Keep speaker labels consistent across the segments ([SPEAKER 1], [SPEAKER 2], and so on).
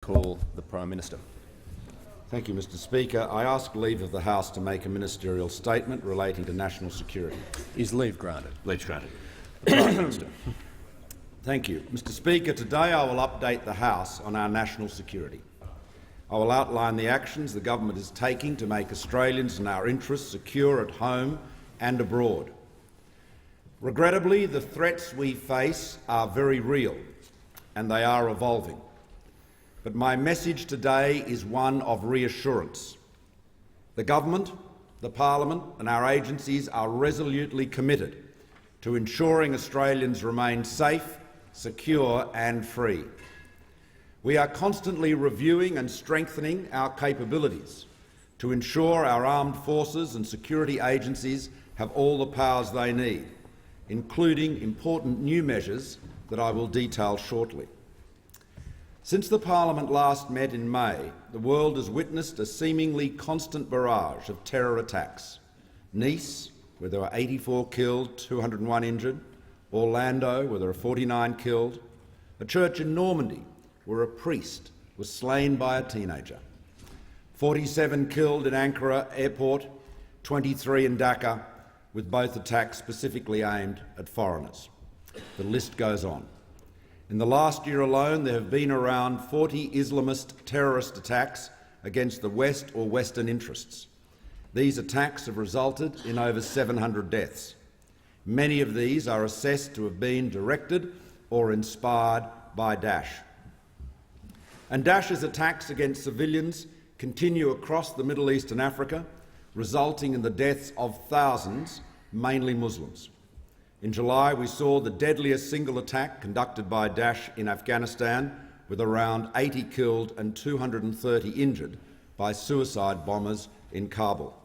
[SPEAKER 1] call the Prime Minister.
[SPEAKER 2] Thank you, Mr Speaker. I ask leave of the House to make a ministerial statement relating to national security.
[SPEAKER 1] Is leave granted?
[SPEAKER 3] Leave granted.
[SPEAKER 1] The Prime Minister.
[SPEAKER 2] Thank you. Mr Speaker, today I will update the House on our national security. I will outline the actions the government is taking to make Australians and our interests secure at home and abroad. Regrettably, the threats we face are very real and they are evolving. But my message today is one of reassurance. The government, the parliament and our agencies are resolutely committed to ensuring Australians remain safe, secure and free. We are constantly reviewing and strengthening our capabilities to ensure our armed forces and security agencies have all the powers they need, including important new measures that I will detail shortly. Since the Parliament last met in May, the world has witnessed a seemingly constant barrage of terror attacks. Nice, where there were 84 killed, 201 injured; Orlando, where there were 49 killed; a church in Normandy, where a priest was slain by a teenager; 47 killed in Ankara airport, 23 in Dhaka, with both attacks specifically aimed at foreigners. The list goes on. In the last year alone, there have been around 40 Islamist terrorist attacks against the West or Western interests. These attacks have resulted in over 700 deaths. Many of these are assessed to have been directed or inspired by Daesh. And Daesh's attacks against civilians continue across the Middle East and Africa, resulting in the deaths of thousands, mainly Muslims. In July, we saw the deadliest single attack conducted by Daesh in Afghanistan, with around 80 killed and 230 injured by suicide bombers in Kabul.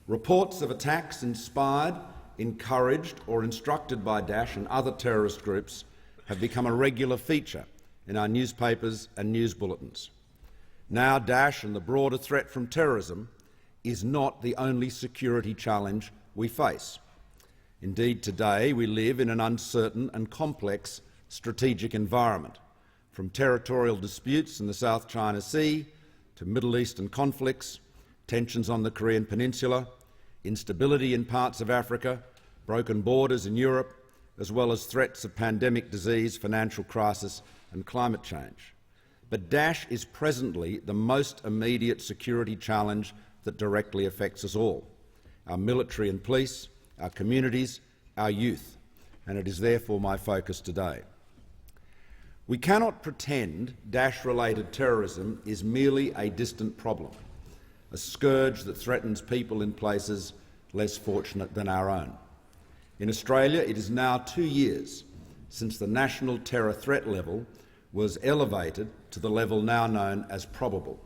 [SPEAKER 2] Reports of attacks inspired, encouraged or instructed by Daesh and other terrorist groups have become a regular feature in our newspapers and news bulletins. Now Daesh and the broader threat from terrorism is not the only security challenge we face. Indeed, today we live in an uncertain and complex strategic environment, from territorial disputes in the South China Sea to Middle Eastern conflicts, tensions on the Korean Peninsula, instability in parts of Africa, broken borders in Europe, as well as threats of pandemic disease, financial crisis and climate change. But Daesh is presently the most immediate security challenge that directly affects us all, our military and police, our communities, our youth, and it is therefore my focus today. We cannot pretend Daesh-related terrorism is merely a distant problem, a scourge that threatens people in places less fortunate than our own. In Australia, it is now 2 years since the national terror threat level was elevated to the level now known as probable.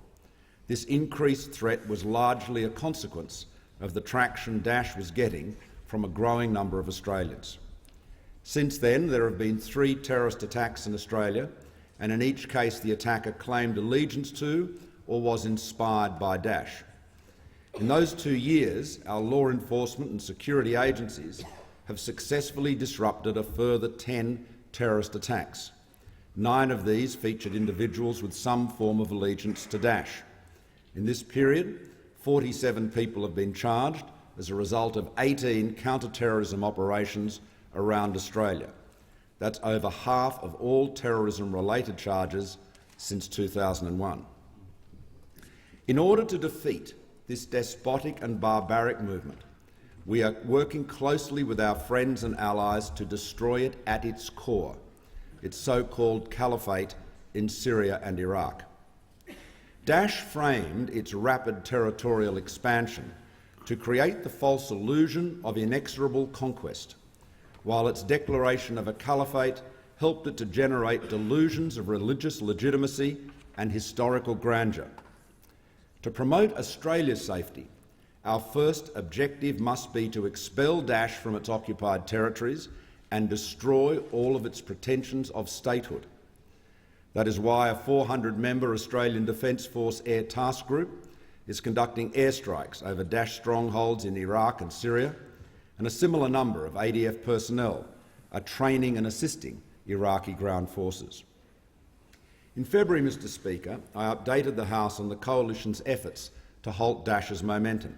[SPEAKER 2] This increased threat was largely a consequence of the traction Daesh was getting from a growing number of Australians. Since then, there have been 3 terrorist attacks in Australia, and in each case the attacker claimed allegiance to or was inspired by Daesh. In those 2 years, our law enforcement and security agencies have successfully disrupted a further 10 terrorist attacks. 9 of these featured individuals with some form of allegiance to Daesh. In this period, 47 people have been charged as a result of 18 counter-terrorism operations around Australia. That's over half of all terrorism-related charges since 2001. In order to defeat this despotic and barbaric movement, we are working closely with our friends and allies to destroy it at its core, its so-called caliphate in Syria and Iraq. Daesh framed its rapid territorial expansion to create the false illusion of inexorable conquest, while its declaration of a caliphate helped it to generate delusions of religious legitimacy and historical grandeur. To promote Australia's safety, our first objective must be to expel Daesh from its occupied territories and destroy all of its pretensions of statehood. That is why a 400-member Australian Defence Force Air Task Group is conducting airstrikes over Daesh strongholds in Iraq and Syria, and a similar number of ADF personnel are training and assisting Iraqi ground forces. In February, Mr Speaker, I updated the House on the Coalition's efforts to halt Daesh's momentum.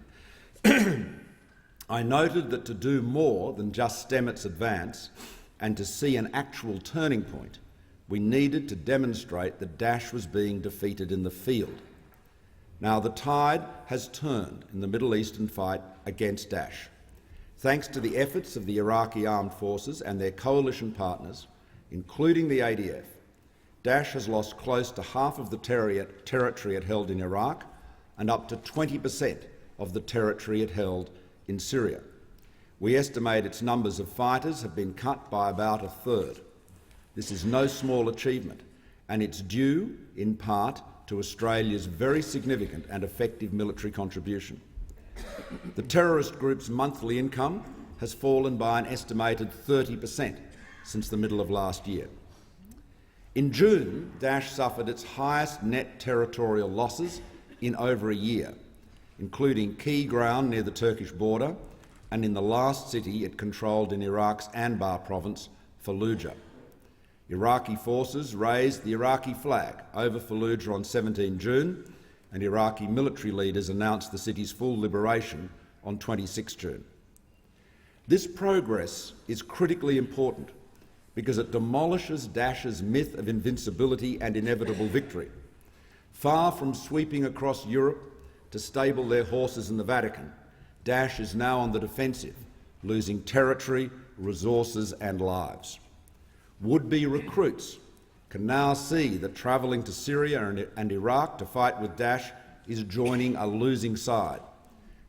[SPEAKER 2] I noted that to do more than just stem its advance and to see an actual turning point, we needed to demonstrate that Daesh was being defeated in the field. Now the tide has turned in the Middle Eastern fight against Daesh. Thanks to the efforts of the Iraqi armed forces and their coalition partners, including the ADF, Daesh has lost close to half of the territory it held in Iraq and up to 20% of the territory it held in Syria. We estimate its numbers of fighters have been cut by about a third. This is no small achievement, and it's due, in part, to Australia's very significant and effective military contribution. The terrorist group's monthly income has fallen by an estimated 30% since the middle of last year. In June, Daesh suffered its highest net territorial losses in over a year, including key ground near the Turkish border and in the last city it controlled in Iraq's Anbar province, Fallujah. Iraqi forces raised the Iraqi flag over Fallujah on 17 June, and Iraqi military leaders announced the city's full liberation on 26 June. This progress is critically important because it demolishes Daesh's myth of invincibility and inevitable victory. Far from sweeping across Europe to stable their horses in the Vatican, Daesh is now on the defensive, losing territory, resources and lives. Would-be recruits can now see that travelling to Syria and Iraq to fight with Daesh is joining a losing side.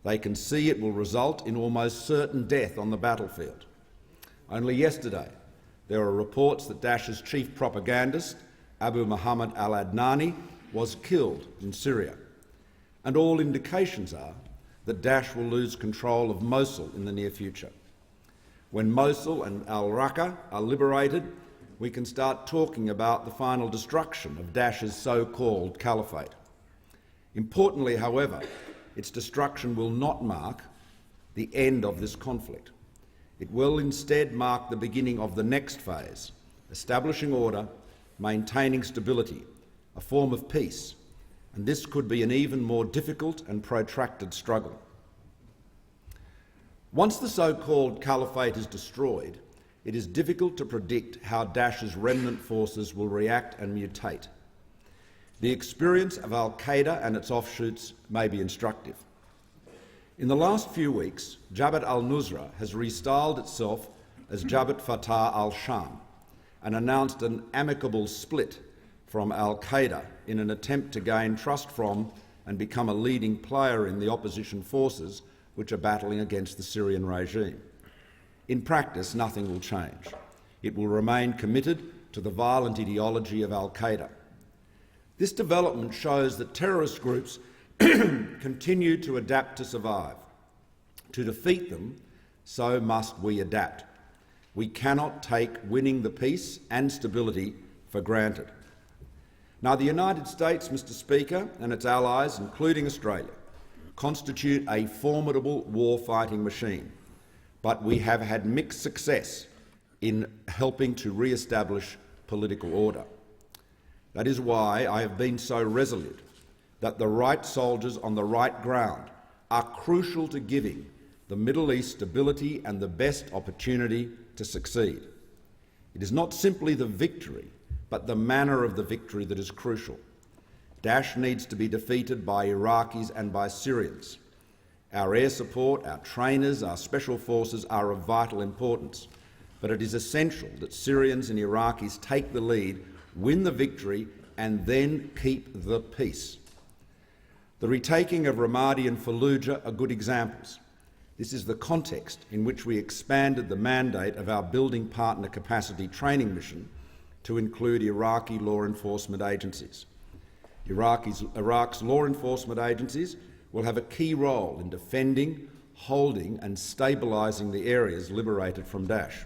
[SPEAKER 2] They can see it will result in almost certain death on the battlefield. Only yesterday, there were reports that Daesh's chief propagandist, Abu Muhammad al-Adnani, was killed in Syria. And all indications are that Daesh will lose control of Mosul in the near future. When Mosul and al-Raqqa are liberated, we can start talking about the final destruction of Daesh's so-called caliphate. Importantly, however, its destruction will not mark the end of this conflict. It will instead mark the beginning of the next phase, establishing order, maintaining stability, a form of peace, and this could be an even more difficult and protracted struggle. Once the so-called caliphate is destroyed, it is difficult to predict how Daesh's remnant forces will react and mutate. The experience of al-Qaeda and its offshoots may be instructive. In the last few weeks, Jabhat al-Nusra has restyled itself as Jabhat Fatah al-Sham and announced an amicable split from al-Qaeda in an attempt to gain trust from and become a leading player in the opposition forces which are battling against the Syrian regime. In practice, nothing will change. It will remain committed to the violent ideology of al-Qaeda. This development shows that terrorist groups continue to adapt to survive. To defeat them, so must we adapt. We cannot take winning the peace and stability for granted. Now, the United States, Mr Speaker, and its allies, including Australia, constitute a formidable war-fighting machine, but we have had mixed success in helping to re-establish political order. That is why I have been so resolute that the right soldiers on the right ground are crucial to giving the Middle East stability and the best opportunity to succeed. It is not simply the victory, but the manner of the victory that is crucial. Daesh needs to be defeated by Iraqis and by Syrians. Our air support, our trainers, our special forces are of vital importance, but it is essential that Syrians and Iraqis take the lead, win the victory and then keep the peace. The retaking of Ramadi and Fallujah are good examples. This is the context in which we expanded the mandate of our Building Partner Capacity Training mission to include Iraqi law enforcement agencies. Iraq's law enforcement agencies will have a key role in defending, holding and stabilising the areas liberated from Daesh.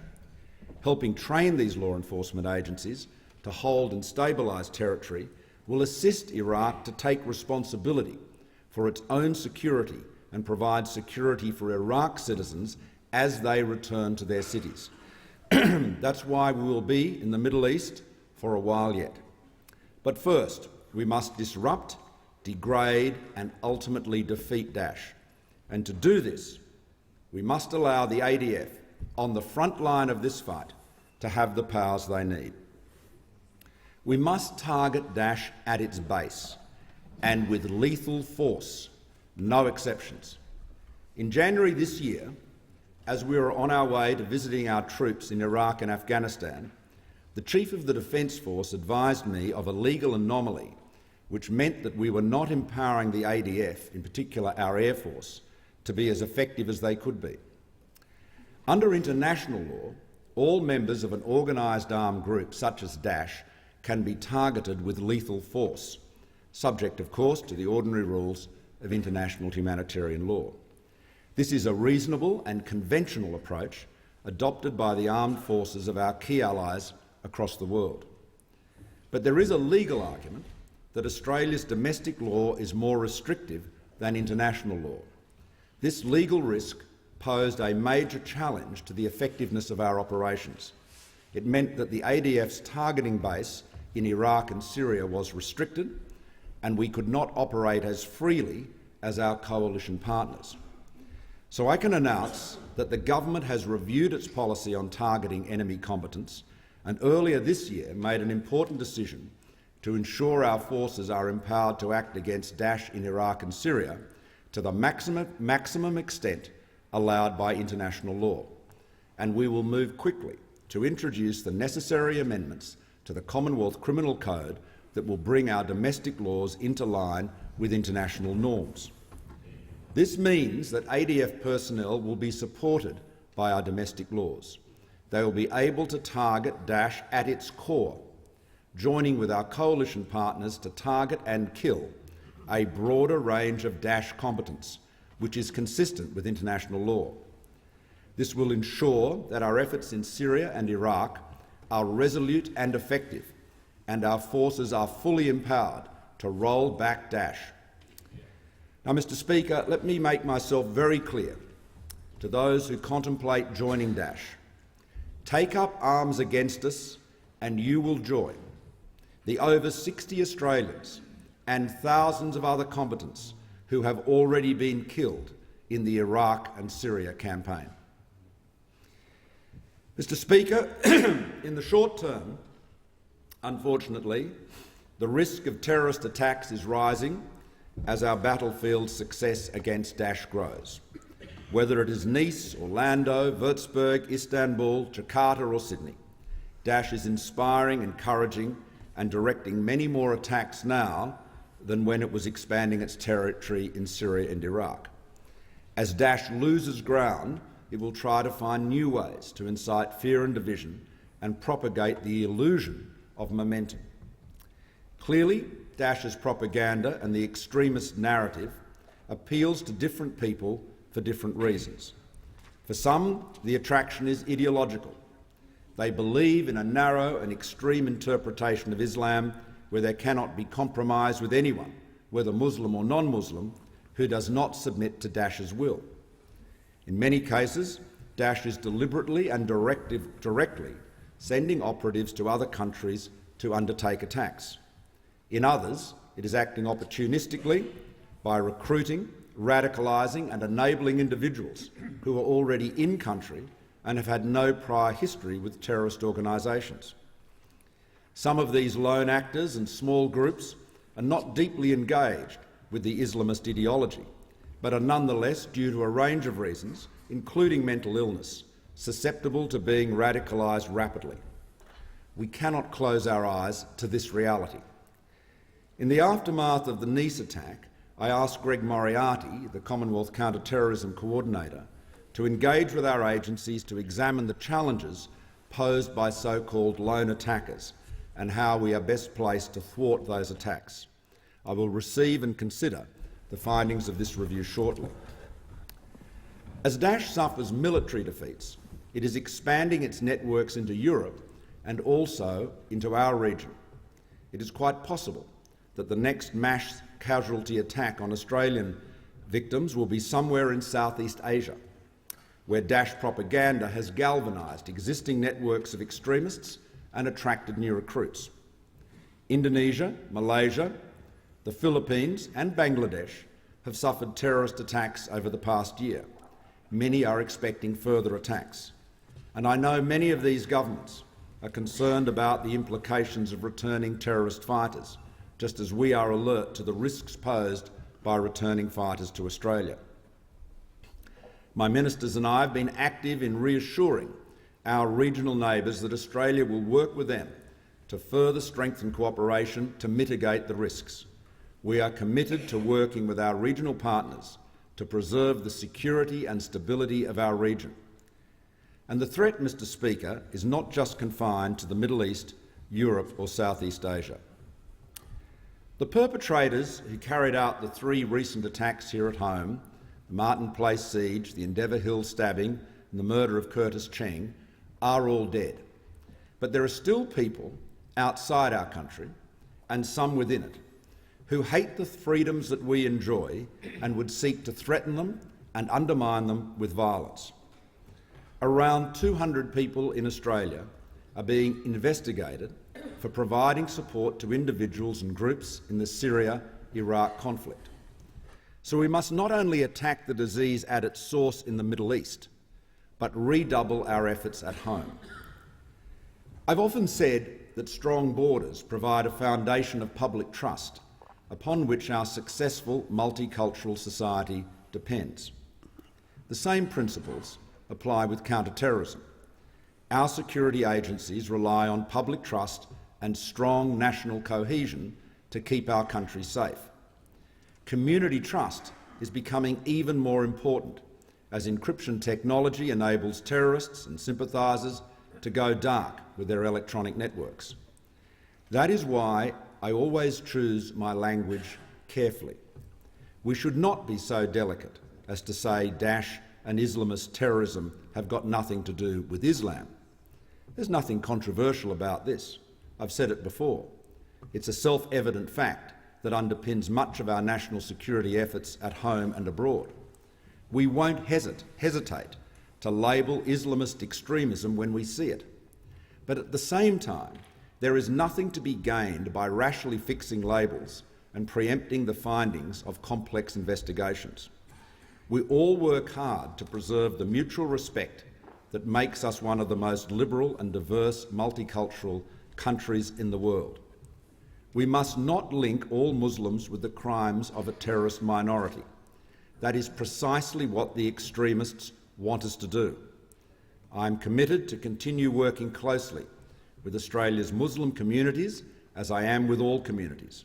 [SPEAKER 2] Helping train these law enforcement agencies to hold and stabilise territory will assist Iraq to take responsibility for its own security and provide security for Iraq citizens as they return to their cities. That's why we will be in the Middle East for a while yet. But first, we must disrupt, degrade and ultimately defeat Daesh. And to do this, we must allow the ADF, on the front line of this fight, to have the powers they need. We must target Daesh at its base, and with lethal force, no exceptions. In January this year, as we were on our way to visiting our troops in Iraq and Afghanistan, the Chief of the Defence Force advised me of a legal anomaly which meant that we were not empowering the ADF, in particular our Air Force, to be as effective as they could be. Under international law, all members of an organised armed group such as Daesh can be targeted with lethal force, subject, of course, to the ordinary rules of international humanitarian law. This is a reasonable and conventional approach adopted by the armed forces of our key allies across the world. But there is a legal argument that Australia's domestic law is more restrictive than international law. This legal risk posed a major challenge to the effectiveness of our operations. It meant that the ADF's targeting base in Iraq and Syria was restricted, and we could not operate as freely as our coalition partners. So I can announce that the government has reviewed its policy on targeting enemy combatants and earlier this year made an important decision to ensure our forces are empowered to act against Daesh in Iraq and Syria to the maximum extent allowed by international law. And we will move quickly to introduce the necessary amendments to the Commonwealth Criminal Code that will bring our domestic laws into line with international norms. This means that ADF personnel will be supported by our domestic laws. They will be able to target Daesh at its core, joining with our coalition partners to target and kill a broader range of Daesh combatants, which is consistent with international law. This will ensure that our efforts in Syria and Iraq are resolute and effective, and our forces are fully empowered to roll back Daesh. Now, Mr. Speaker, let me make myself very clear to those who contemplate joining Daesh. Take up arms against us and you will join the over 60 Australians and thousands of other combatants who have already been killed in the Iraq and Syria campaign. Mr. Speaker, in the short term, unfortunately, the risk of terrorist attacks is rising as our battlefield success against Daesh grows. Whether it is Nice, Orlando, Würzburg, Istanbul, Jakarta or Sydney, Daesh is inspiring, encouraging and directing many more attacks now than when it was expanding its territory in Syria and Iraq. As Daesh loses ground, it will try to find new ways to incite fear and division and propagate the illusion of momentum. Clearly, Daesh's propaganda and the extremist narrative appeals to different people for different reasons. For some, the attraction is ideological. They believe in a narrow and extreme interpretation of Islam where there cannot be compromise with anyone, whether Muslim or non-Muslim, who does not submit to Daesh's will. In many cases, Daesh is deliberately and directly sending operatives to other countries to undertake attacks. In others, it is acting opportunistically by recruiting, radicalising and enabling individuals who are already in country and have had no prior history with terrorist organisations. Some of these lone actors and small groups are not deeply engaged with the Islamist ideology, but are nonetheless, due to a range of reasons, including mental illness, susceptible to being radicalised rapidly. We cannot close our eyes to this reality. In the aftermath of the Nice attack, I asked Greg Moriarty, the Commonwealth Counter-Terrorism Coordinator, to engage with our agencies to examine the challenges posed by so-called lone attackers and how we are best placed to thwart those attacks. I will receive and consider the findings of this review shortly. As Daesh suffers military defeats, it is expanding its networks into Europe and also into our region. It is quite possible that the next mass casualty attack on Australian victims will be somewhere in Southeast Asia, where Daesh propaganda has galvanised existing networks of extremists and attracted new recruits. Indonesia, Malaysia, the Philippines and Bangladesh have suffered terrorist attacks over the past year. Many are expecting further attacks. And I know many of these governments are concerned about the implications of returning terrorist fighters, just as we are alert to the risks posed by returning fighters to Australia. My ministers and I have been active in reassuring our regional neighbours that Australia will work with them to further strengthen cooperation to mitigate the risks. We are committed to working with our regional partners to preserve the security and stability of our region. And the threat, Mr. Speaker, is not just confined to the Middle East, Europe or Southeast Asia. The perpetrators who carried out the 3 recent attacks here at home, the Martin Place siege, the Endeavour Hill stabbing and the murder of Curtis Cheng, are all dead. But there are still people outside our country, and some within it, who hate the freedoms that we enjoy and would seek to threaten them and undermine them with violence. Around 200 people in Australia are being investigated for providing support to individuals and groups in the Syria-Iraq conflict. So we must not only attack the disease at its source in the Middle East, but redouble our efforts at home. I've often said that strong borders provide a foundation of public trust upon which our successful multicultural society depends. The same principles apply with counter-terrorism. Our security agencies rely on public trust and strong national cohesion to keep our country safe. Community trust is becoming even more important as encryption technology enables terrorists and sympathisers to go dark with their electronic networks. That is why I always choose my language carefully. We should not be so delicate as to say Daesh and Islamist terrorism have got nothing to do with Islam. There's nothing controversial about this. I've said it before. It's a self-evident fact that underpins much of our national security efforts at home and abroad. We won't hesitate to label Islamist extremism when we see it. But at the same time, there is nothing to be gained by rashly fixing labels and preempting the findings of complex investigations. We all work hard to preserve the mutual respect that makes us one of the most liberal and diverse multicultural countries in the world. We must not link all Muslims with the crimes of a terrorist minority. That is precisely what the extremists want us to do. I am committed to continue working closely with Australia's Muslim communities, as I am with all communities.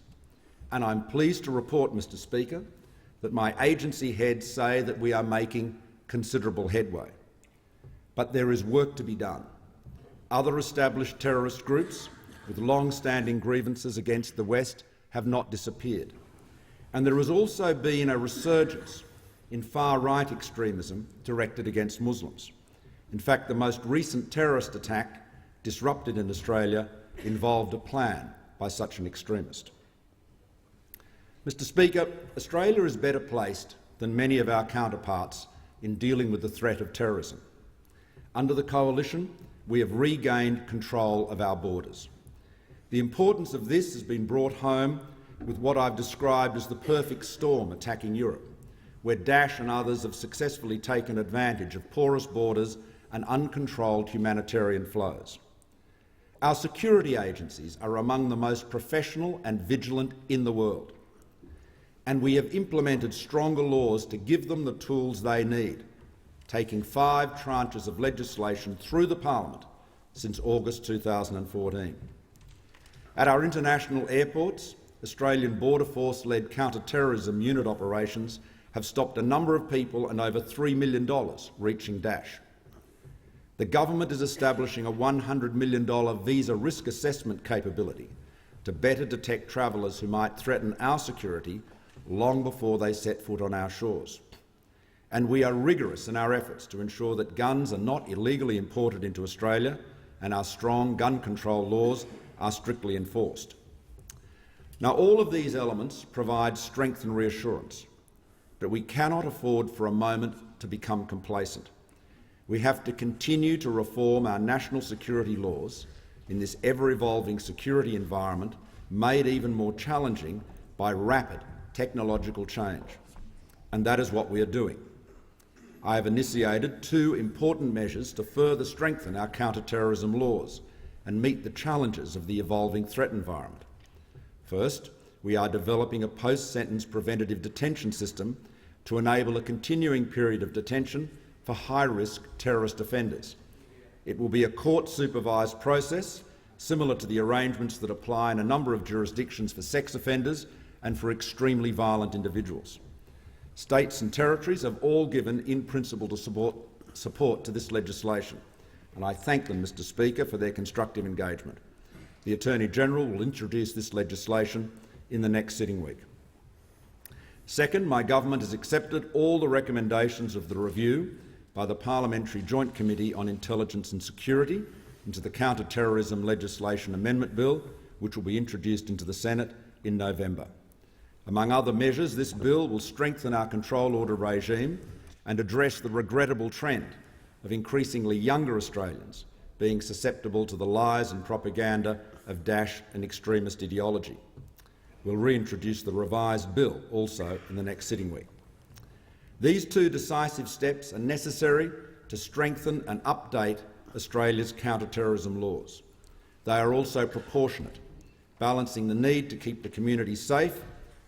[SPEAKER 2] And I'm pleased to report, Mr. Speaker, that my agency heads say that we are making considerable headway. But there is work to be done. Other established terrorist groups with long-standing grievances against the West have not disappeared. And there has also been a resurgence in far-right extremism directed against Muslims. In fact, the most recent terrorist attack disrupted in Australia involved a plan by such an extremist. Mr. Speaker, Australia is better placed than many of our counterparts in dealing with the threat of terrorism. Under the Coalition, we have regained control of our borders. The importance of this has been brought home with what I've described as the perfect storm attacking Europe, where Daesh and others have successfully taken advantage of porous borders and uncontrolled humanitarian flows. Our security agencies are among the most professional and vigilant in the world, and we have implemented stronger laws to give them the tools they need, taking 5 tranches of legislation through the Parliament since August 2014. At our international airports, Australian Border Force-led counter-terrorism unit operations have stopped a number of people and over $3 million reaching Daesh. The government is establishing a $100 million visa risk assessment capability to better detect travellers who might threaten our security long before they set foot on our shores. And we are rigorous in our efforts to ensure that guns are not illegally imported into Australia, and our strong gun control laws are strictly enforced. Now, all of these elements provide strength and reassurance, but we cannot afford for a moment to become complacent. We have to continue to reform our national security laws in this ever-evolving security environment made even more challenging by rapid technological change. And that is what we are doing. I have initiated 2 important measures to further strengthen our counter-terrorism laws and meet the challenges of the evolving threat environment. First, we are developing a post-sentence preventative detention system to enable a continuing period of detention for high-risk terrorist offenders. It will be a court-supervised process, similar to the arrangements that apply in a number of jurisdictions for sex offenders and for extremely violent individuals. States and territories have all given in-principle support to this legislation, and I thank them, Mr Speaker, for their constructive engagement. The Attorney-General will introduce this legislation in the next sitting week. Second, my government has accepted all the recommendations of the review by the Parliamentary Joint Committee on Intelligence and Security into the Counter-Terrorism Legislation Amendment Bill, which will be introduced into the Senate in November. Among other measures, this bill will strengthen our control order regime and address the regrettable trend of increasingly younger Australians being susceptible to the lies and propaganda of Daesh and extremist ideology. We'll reintroduce the revised bill also in the next sitting week. These 2 decisive steps are necessary to strengthen and update Australia's counter-terrorism laws. They are also proportionate, balancing the need to keep the community safe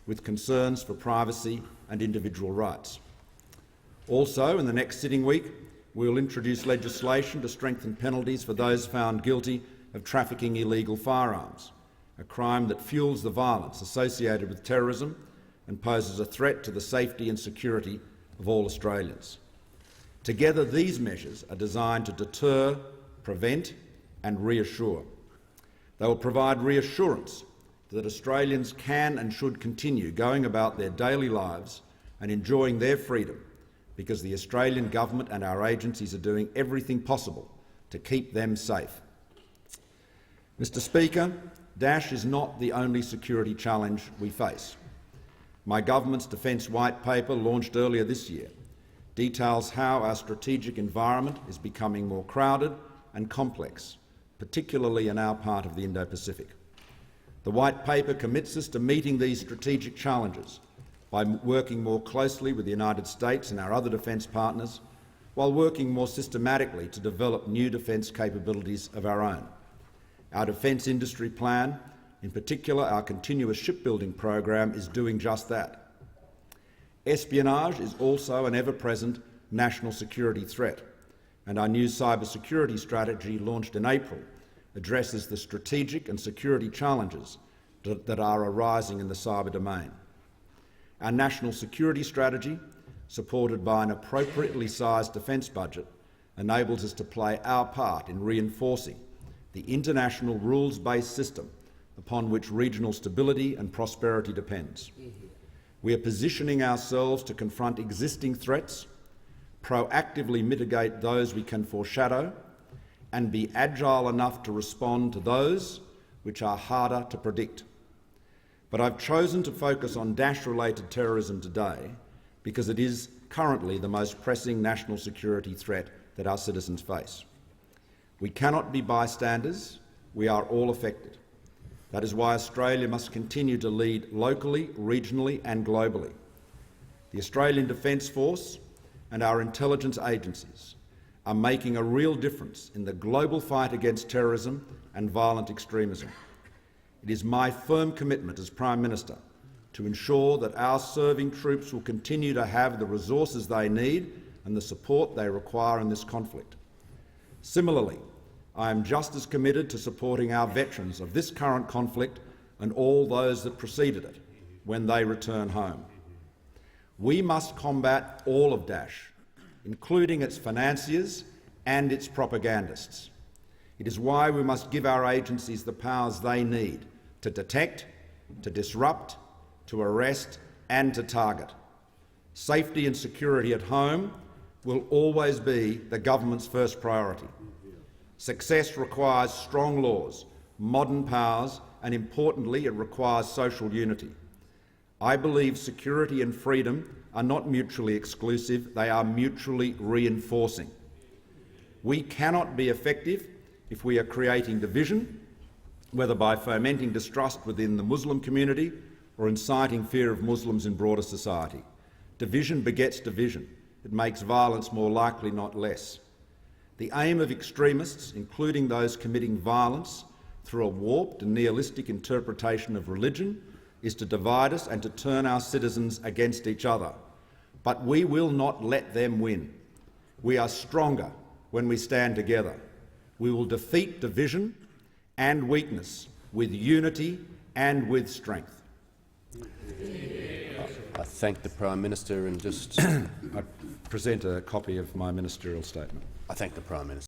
[SPEAKER 2] with concerns for privacy and individual rights. Also, in the next sitting week, we will introduce legislation to strengthen penalties for those found guilty of trafficking illegal firearms, a crime that fuels the violence associated with terrorism and poses a threat to the safety and security of all Australians. Together, these measures are designed to deter, prevent and reassure. They will provide reassurance that Australians can and should continue going about their daily lives and enjoying their freedom, because the Australian government and our agencies are doing everything possible to keep them safe. Mr Speaker, Daesh is not the only security challenge we face. My government's Defence White Paper, launched earlier this year, details how our strategic environment is becoming more crowded and complex, particularly in our part of the Indo-Pacific. The White Paper commits us to meeting these strategic challenges by working more closely with the United States and our other defence partners, while working more systematically to develop new defence capabilities of our own. Our defence industry plan, in particular our continuous shipbuilding program, is doing just that. Espionage is also an ever-present national security threat, and our new cybersecurity strategy, launched in April, addresses the strategic and security challenges that are arising in the cyber domain. Our national security strategy, supported by an appropriately sized defence budget, enables us to play our part in reinforcing the international rules-based system upon which regional stability and prosperity depends. We are positioning ourselves to confront existing threats, proactively mitigate those we can foreshadow, and be agile enough to respond to those which are harder to predict. But I've chosen to focus on Daesh-related terrorism today because it is currently the most pressing national security threat that our citizens face. We cannot be bystanders. We are all affected. That is why Australia must continue to lead locally, regionally and globally. The Australian Defence Force and our intelligence agencies are making a real difference in the global fight against terrorism and violent extremism. It is my firm commitment as Prime Minister to ensure that our serving troops will continue to have the resources they need and the support they require in this conflict. Similarly, I am just as committed to supporting our veterans of this current conflict and all those that preceded it when they return home. We must combat all of Daesh, including its financiers and its propagandists. It is why we must give our agencies the powers they need to detect, to disrupt, to arrest and to target. Safety and security at home will always be the government's first priority. Success requires strong laws, modern powers and, importantly, it requires social unity. I believe security and freedom are not mutually exclusive, they are mutually reinforcing. We cannot be effective if we are creating division whether by fomenting distrust within the Muslim community or inciting fear of Muslims in broader society. Division begets division. It makes violence more likely, not less. The aim of extremists, including those committing violence through a warped and nihilistic interpretation of religion, is to divide us and to turn our citizens against each other. But we will not let them win. We are stronger when we stand together. We will defeat division and weakness with unity and with strength.
[SPEAKER 1] I thank the Prime Minister and just
[SPEAKER 2] I present a copy of my ministerial statement.
[SPEAKER 1] I thank the Prime Minister.